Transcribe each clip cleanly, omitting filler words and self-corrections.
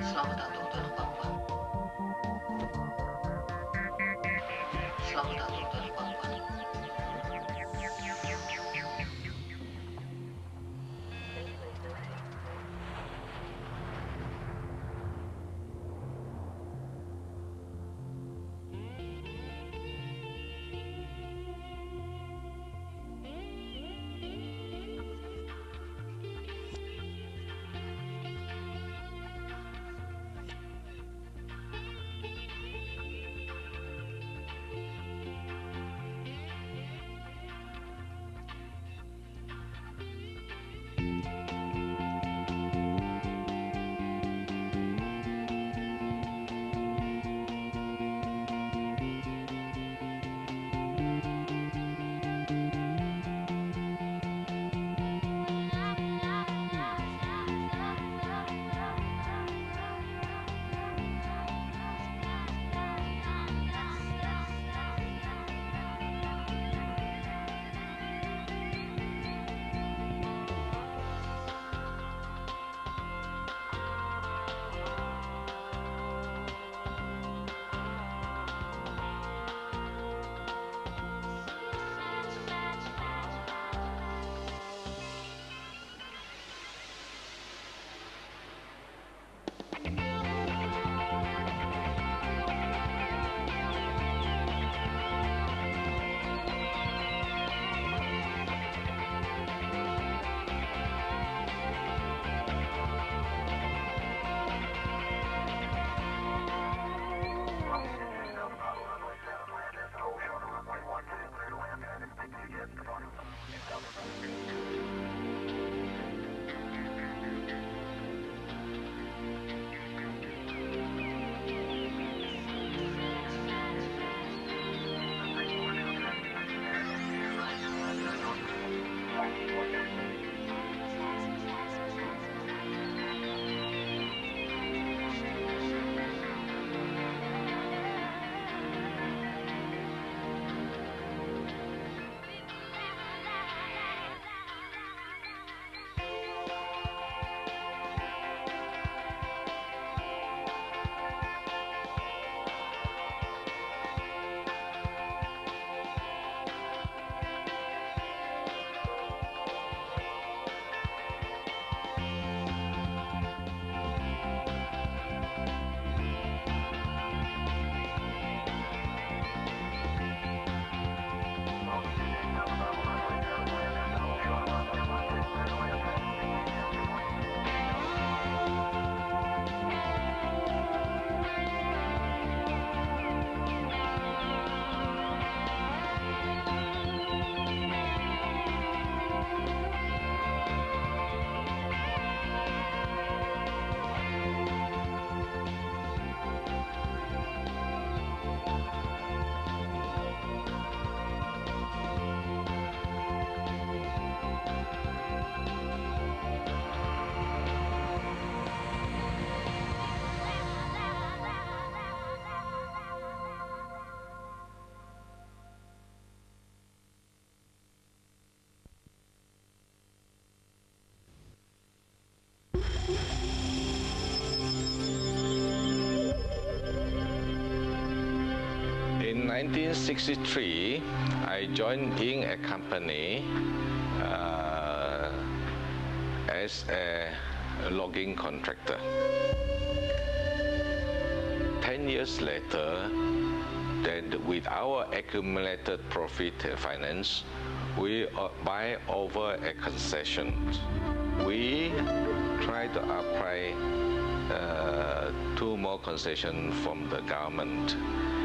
Selamat datang Tuan Papa. Selamat datang Tuan Papa. In 1963, I joined in a company as a logging contractor. 10 years later, then with our accumulated profit and finance, we buy over a concession. We try to apply 2 more concessions from the government.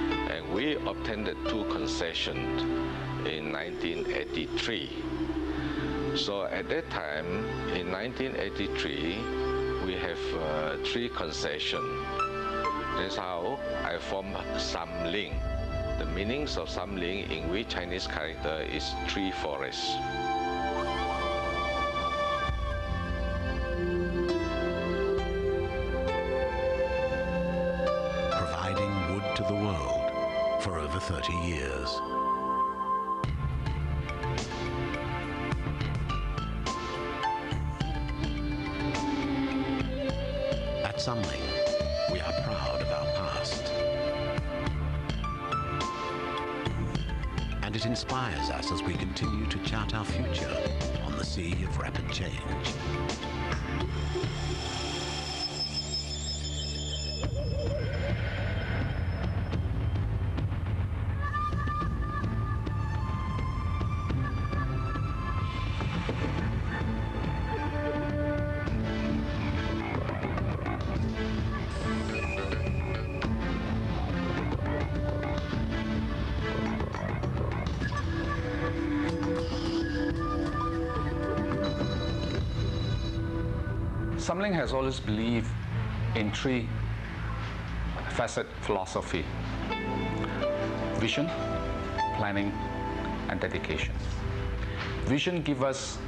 And we obtained the 2 concessions in 1983. So at that time, in 1983, we have 3 concessions. That's how I formed Samling. The meanings of Samling in which Chinese character is tree forest. Providing wood to the world for over 30 years. At Samling, and it inspires us as we continue to chart our future on the sea of rapid change. Samling has always believed in three-facet philosophy: vision, planning, and dedication. Vision gives us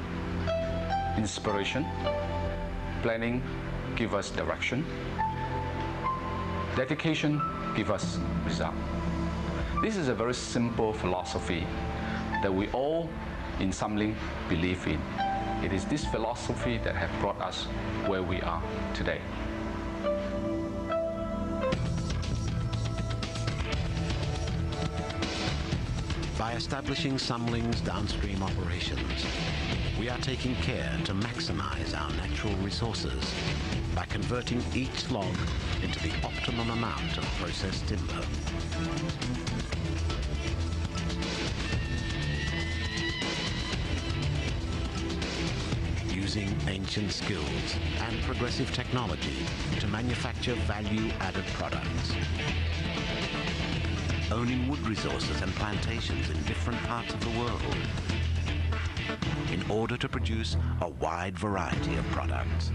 inspiration, planning gives us direction, dedication gives us result. This is a very simple philosophy that we all in Samling believe in. It is this philosophy that has brought us where we are today. By establishing Samling's downstream operations, we are taking care to maximize our natural resources by converting each log into the optimum amount of processed timber. Using ancient skills and progressive technology to manufacture value-added products. Owning wood resources and plantations in different parts of the world in order to produce a wide variety of products.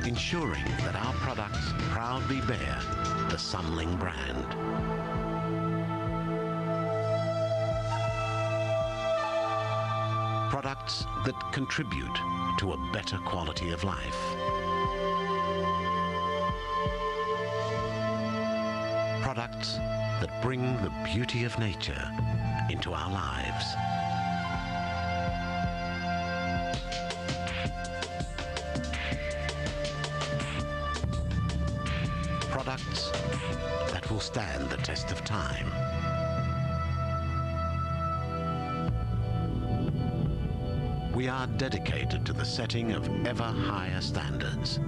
Ensuring that our products proudly bear the Samling brand. Products that contribute to a better quality of life. Products that bring the beauty of nature into our lives. Products that will stand the test of time. We are dedicated to the setting of ever higher standards.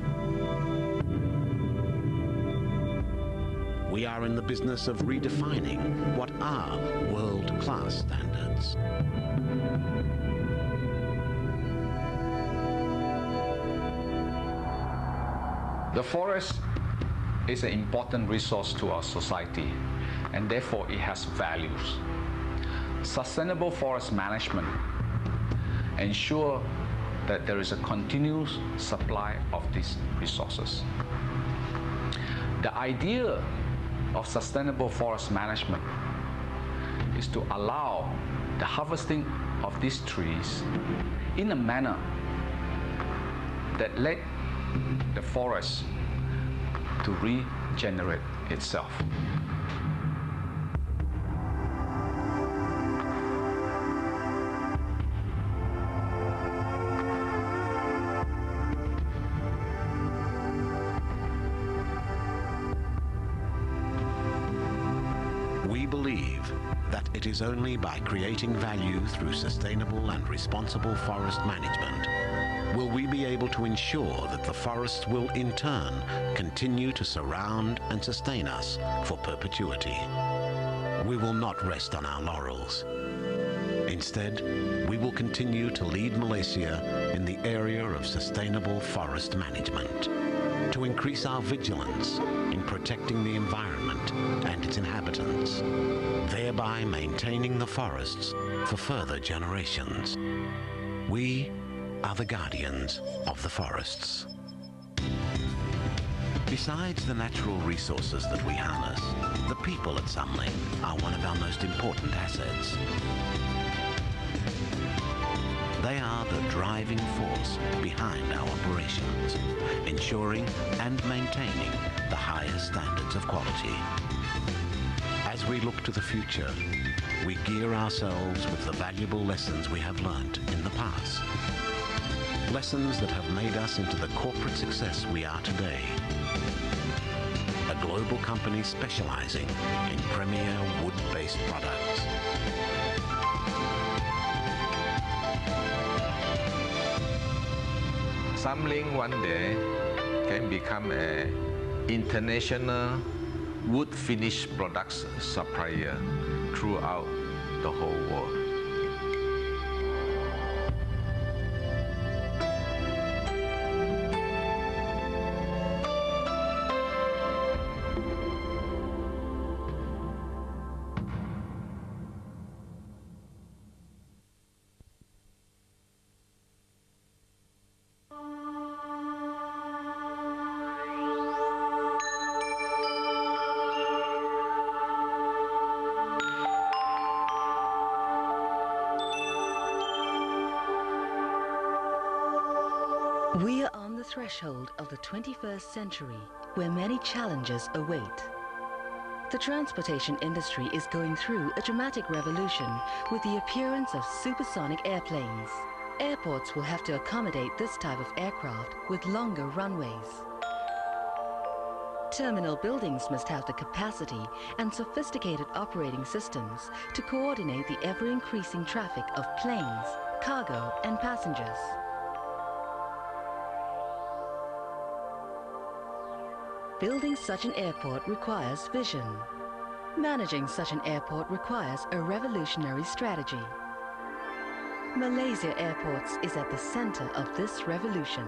We are in the business of redefining what are world-class standards. The forest is an important resource to our society, and therefore it has values. Sustainable forest management ensure that there is a continuous supply of these resources. The idea of sustainable forest management is to allow the harvesting of these trees in a manner that let the forest to regenerate itself. We believe that it is only by creating value through sustainable and responsible forest management will we be able to ensure that the forests will in turn continue to surround and sustain us for perpetuity. We will not rest on our laurels. Instead, we will continue to lead Malaysia in the area of sustainable forest management, to increase our vigilance in protecting the environment and its inhabitants, thereby maintaining the forests for further generations. We are the guardians of the forests. Besides the natural resources that we harness, the people at Samling are one of our most important assets. They are the driving force behind our operations, ensuring and maintaining the highest standards of quality. As we look to the future, we gear ourselves with the valuable lessons we have learnt in the past. Lessons that have made us into the corporate success we are today. A global company specializing in premier wood-based products. Samling one day can become an international wood finish products supplier throughout the whole world. We are on the threshold of the 21st century, where many challenges await. The transportation industry is going through a dramatic revolution with the appearance of supersonic airplanes. Airports will have to accommodate this type of aircraft with longer runways. Terminal buildings must have the capacity and sophisticated operating systems to coordinate the ever-increasing traffic of planes, cargo, and passengers. Building such an airport requires vision. Managing such an airport requires a revolutionary strategy. Malaysia Airports is at the center of this revolution.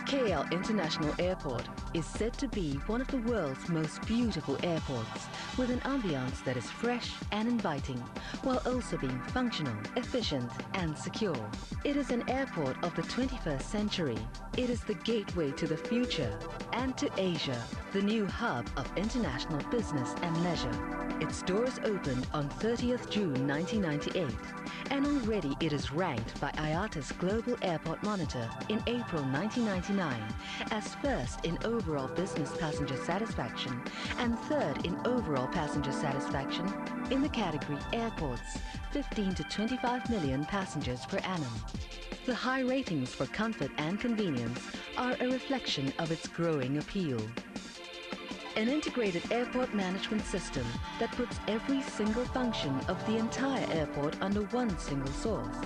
KL International Airport is said to be one of the world's most beautiful airports, with an ambiance that is fresh and inviting, while also being functional, efficient, and secure. It is an airport of the 21st century. It is the gateway to the future and to Asia, the new hub of international business and leisure. Its doors opened on 30th June 1998, and already it is ranked by IATA's Global Airport Monitor in April 1999 as first in overall business passenger satisfaction and third in overall passenger satisfaction in the category airports, 15 to 25 million passengers per annum. The high ratings for comfort and convenience are a reflection of its growing appeal. An integrated airport management system that puts every single function of the entire airport under one single source.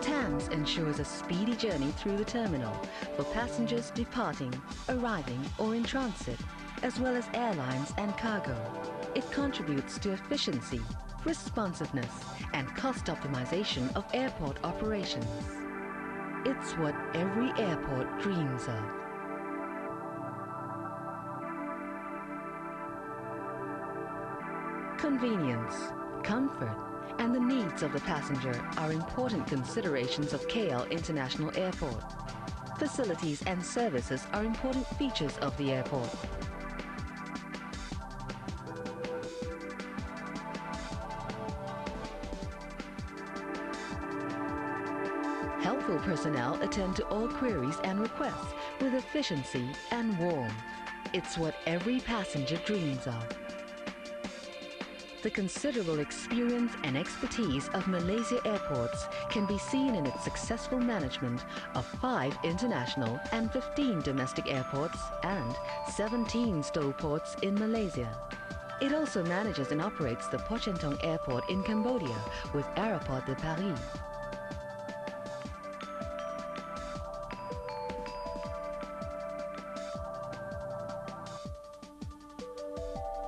TAMS ensures a speedy journey through the terminal for passengers departing, arriving, or in transit, as well as airlines and cargo. It contributes to efficiency, responsiveness, and cost optimization of airport operations. It's what every airport dreams of. Convenience, comfort, and the needs of the passenger are important considerations of KL International Airport. Facilities and services are important features of the airport. Helpful personnel attend to all queries and requests with efficiency and warmth. It's what every passenger dreams of. The considerable experience and expertise of Malaysia Airports can be seen in its successful management of 5 international and 15 domestic airports and 17 STOL ports in Malaysia. It also manages and operates the Pochentong Airport in Cambodia with Aéroport de Paris.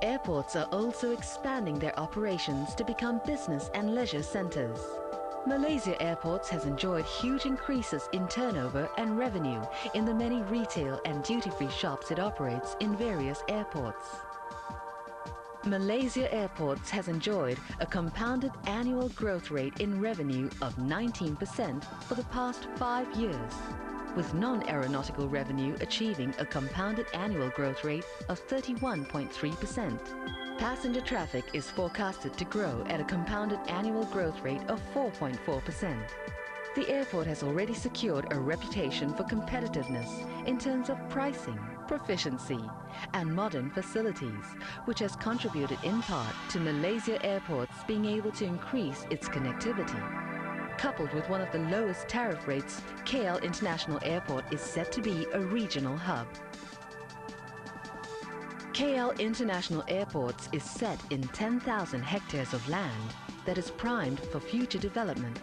Airports are also expanding their operations to become business and leisure centers. Malaysia Airports has enjoyed huge increases in turnover and revenue in the many retail and duty-free shops it operates in various airports. Malaysia Airports has enjoyed a compounded annual growth rate in revenue of 19% for the past 5 years, with non-aeronautical revenue achieving a compounded annual growth rate of 31.3%. Passenger traffic is forecasted to grow at a compounded annual growth rate of 4.4%. The airport has already secured a reputation for competitiveness in terms of pricing, proficiency, and modern facilities, which has contributed in part to Malaysia Airports being able to increase its connectivity. Coupled with one of the lowest tariff rates, KL International Airport is set to be a regional hub. KL International Airports is set in 10,000 hectares of land that is primed for future development.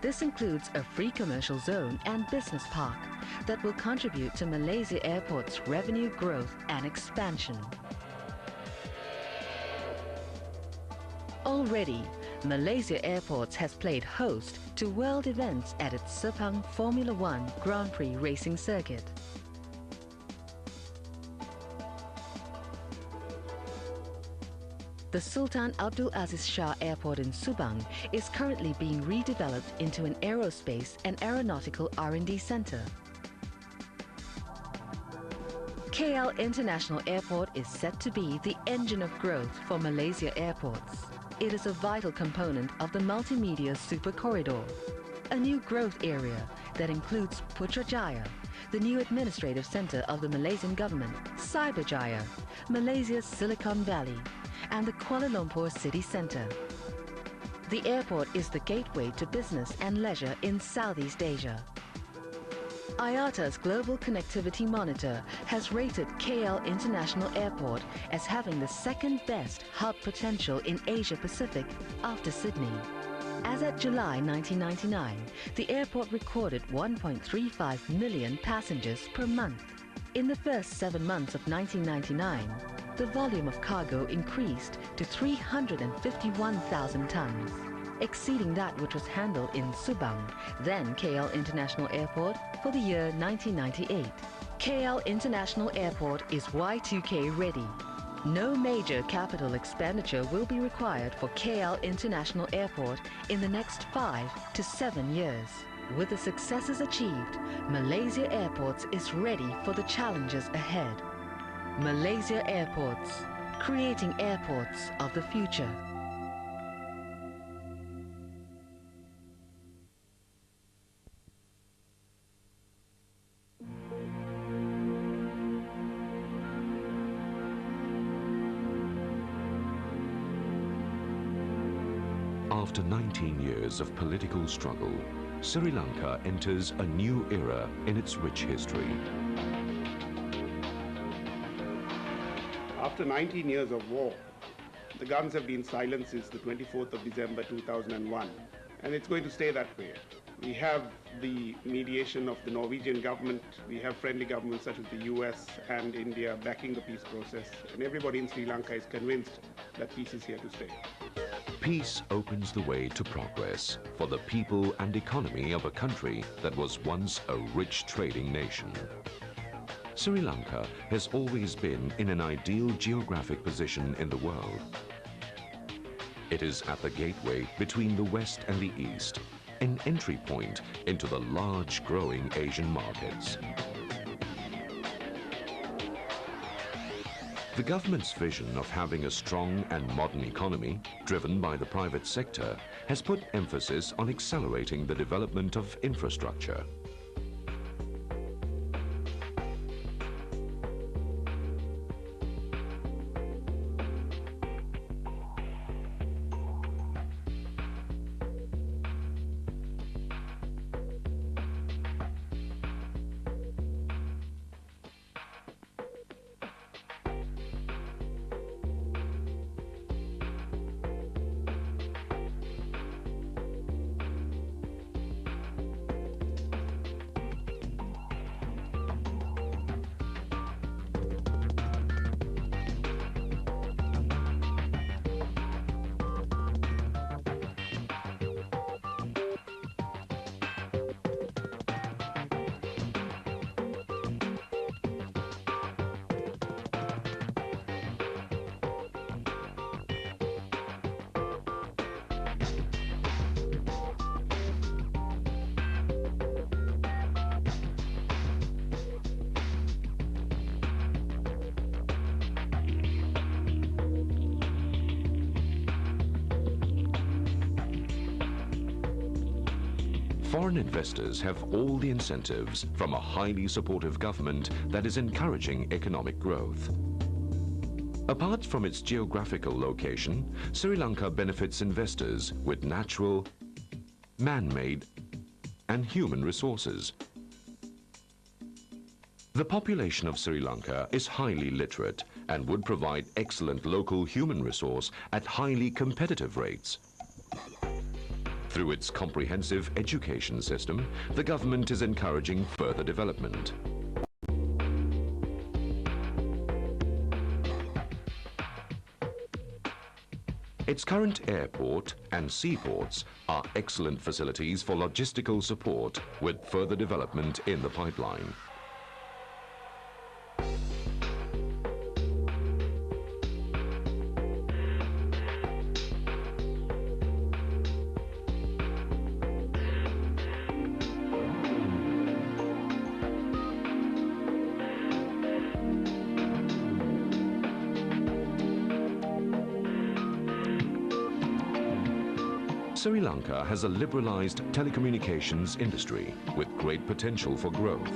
This includes a free commercial zone and business park that will contribute to Malaysia Airport's revenue growth and expansion. Already, Malaysia Airports has played host to world events at its Sepang Formula One Grand Prix racing circuit. The Sultan Abdul Aziz Shah Airport in Subang is currently being redeveloped into an aerospace and aeronautical R&D center. KL International Airport is set to be the engine of growth for Malaysia Airports. It is a vital component of the Multimedia Super Corridor, a new growth area that includes Putrajaya, the new administrative center of the Malaysian government, Cyberjaya, Malaysia's Silicon Valley, and the Kuala Lumpur city centre. The airport is the gateway to business and leisure in Southeast Asia. IATA's Global Connectivity Monitor has rated KL International Airport as having the second best hub potential in Asia Pacific after Sydney. As at July 1999, the airport recorded 1.35 million passengers per month. In the first 7 months of 1999, the volume of cargo increased to 351,000 tons, exceeding that which was handled in Subang, then KL International Airport, for the year 1998. KL International Airport is Y2K ready. No major capital expenditure will be required for KL International Airport in the next 5 to 7 years. With the successes achieved, Malaysia Airports is ready for the challenges ahead. Malaysia Airports, creating airports of the future. After 19 years of political struggle, Sri Lanka enters a new era in its rich history. After 19 years of war, the guns have been silenced since the 24th of December 2001, and it's going to stay that way. We have the mediation of the Norwegian government, we have friendly governments such as the US and India backing the peace process, and everybody in Sri Lanka is convinced that peace is here to stay. Peace opens the way to progress for the people and economy of a country that was once a rich trading nation. Sri Lanka has always been in an ideal geographic position in the world. It is at the gateway between the West and the East, an entry point into the large growing Asian markets. The government's vision of having a strong and modern economy, driven by the private sector, has put emphasis on accelerating the development of infrastructure. Foreign investors have all the incentives from a highly supportive government that is encouraging economic growth. Apart from its geographical location, Sri Lanka benefits investors with natural, man-made, and human resources. The population of Sri Lanka is highly literate and would provide excellent local human resource at highly competitive rates. Through its comprehensive education system, the government is encouraging further development. Its current airport and seaports are excellent facilities for logistical support with further development in the pipeline. Sri Lanka has a liberalized telecommunications industry with great potential for growth.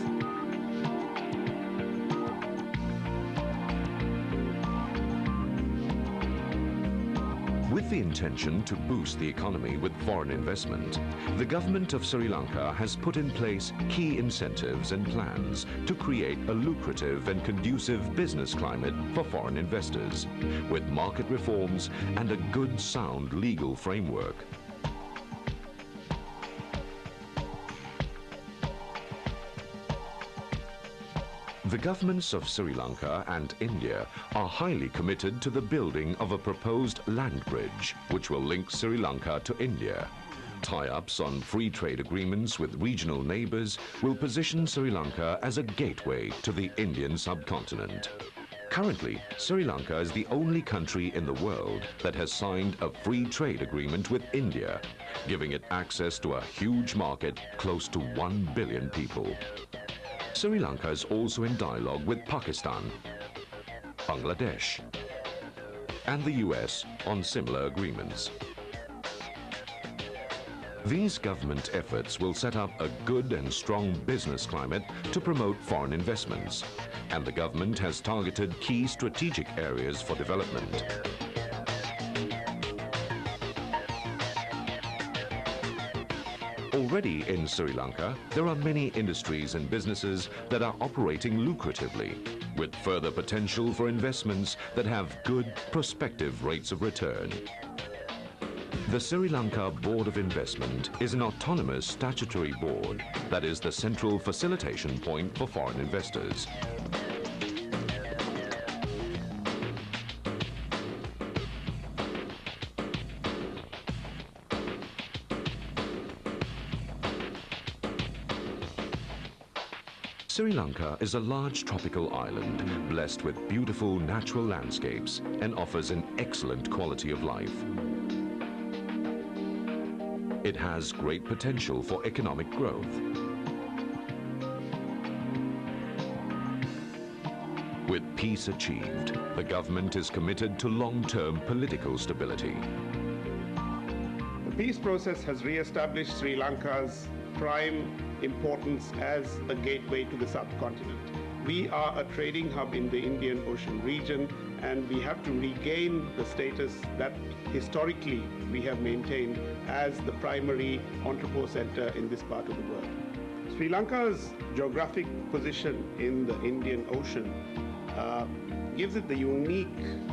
With the intention to boost the economy with foreign investment, the government of Sri Lanka has put in place key incentives and plans to create a lucrative and conducive business climate for foreign investors, with market reforms and a good, sound legal framework. The governments of Sri Lanka and India are highly committed to the building of a proposed land bridge which will link Sri Lanka to India. Tie-ups on free trade agreements with regional neighbors will position Sri Lanka as a gateway to the Indian subcontinent. Currently, Sri Lanka is the only country in the world that has signed a free trade agreement with India, giving it access to a huge market close to 1 billion people. Sri Lanka is also in dialogue with Pakistan, Bangladesh, and the US on similar agreements. These government efforts will set up a good and strong business climate to promote foreign investments, and the government has targeted key strategic areas for development. Already in Sri Lanka, there are many industries and businesses that are operating lucratively, with further potential for investments that have good prospective rates of return. The Sri Lanka Board of Investment is an autonomous statutory board that is the central facilitation point for foreign investors. Sri Lanka is a large tropical island blessed with beautiful natural landscapes and offers an excellent quality of life. It has great potential for economic growth. With peace achieved, the government is committed to long-term political stability. The peace process has re-established Sri Lanka's prime importance as a gateway to the subcontinent. We are a trading hub in the Indian Ocean region, and we have to regain the status that historically we have maintained as the primary entrepot center in this part of the world. Sri Lanka's geographic position in the Indian Ocean gives it the unique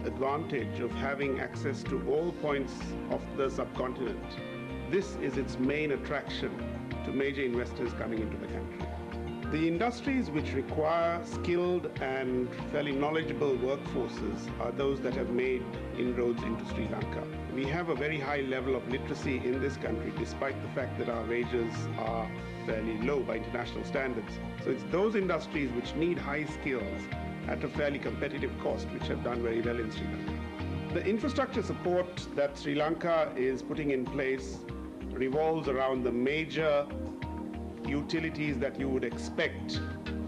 advantage of having access to all points of the subcontinent. This is its main attraction to major investors coming into the country. The industries which require skilled and fairly knowledgeable workforces are those that have made inroads into Sri Lanka. We have a very high level of literacy in this country, despite the fact that our wages are fairly low by international standards. So it's those industries which need high skills at a fairly competitive cost which have done very well in Sri Lanka. The infrastructure support that Sri Lanka is putting in place revolves around the major utilities that you would expect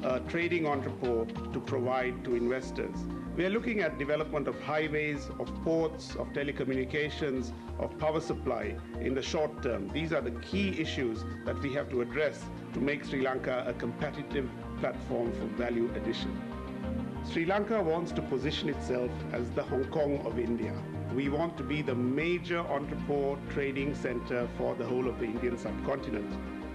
a trading entrepot to provide to investors. We are looking at development of highways, of ports, of telecommunications, of power supply in the short term. These are the key issues that we have to address to make Sri Lanka a competitive platform for value addition. Sri Lanka wants to position itself as the Hong Kong of India. We want to be the major entrepot trading center for the whole of the Indian subcontinent.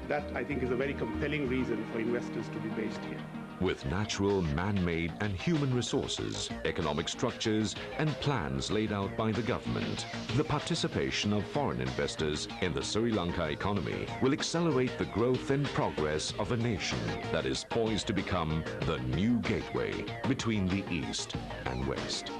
That, I think, is a very compelling reason for investors to be based here. With natural, man-made and human resources, economic structures and plans laid out by the government, the participation of foreign investors in the Sri Lanka economy will accelerate the growth and progress of a nation that is poised to become the new gateway between the East and West.